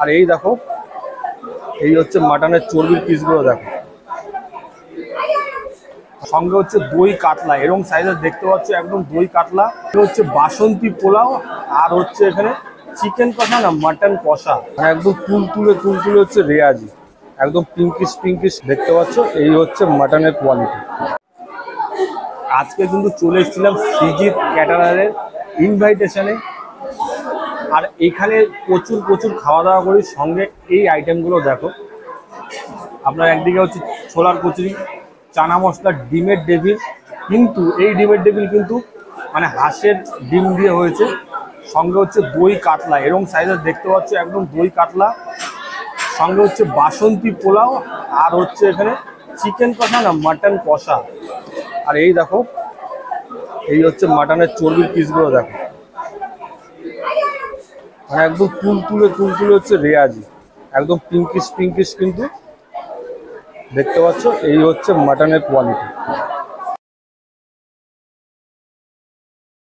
আর এই দেখো, এই হচ্ছে মাটনের চর্বির পিসগুলো দেখো, সঙ্গে হচ্ছে দই কাতলা, এরকম সাইজের দেখতে পাচ্ছ, একদম দই কাতলা। হচ্ছে বাসন্তী পোলাও, আর হচ্ছে এখানে চিকেন কষা না মাটন কষা, মানে একদম তুলতুলে হচ্ছে রেয়াজি, একদম পিঙ্কিশ দেখতে পাচ্ছ। এই হচ্ছে মাটনের কোয়ালিটি। আজকে কিন্তু চলে এসেছিলাম সৃজিত ক্যাটারারের ইনভাইটেশনে, আর এখানে প্রচুর খাওয়া দাওয়া করি। সঙ্গে এই আইটেমগুলো দেখো, আপনার একদিকে হচ্ছে ছোলার কচুরি, চানা মশলা, ডিমের ডেভিল, কিন্তু এই ডিমের ডেভিল কিন্তু মানে হাঁসের ডিম দিয়ে হয়েছে। সঙ্গে হচ্ছে দই কাতলা, এরকম সাইজের দেখতে পাচ্ছ, একদম দই কাতলা। সঙ্গে হচ্ছে বাসন্তী পোলাও, আর হচ্ছে এখানে চিকেন কষা না মাটন কষা। আর এই দেখো, এই হচ্ছে মাটনের চর্বির পিসগুলো দেখো, মানে একদম তুলতুলে হচ্ছে রেয়াজি, একদম পিঙ্কিশ কিন্তু দেখতে পাচ্ছ। এই হচ্ছে মাটনের কোয়ালিটি।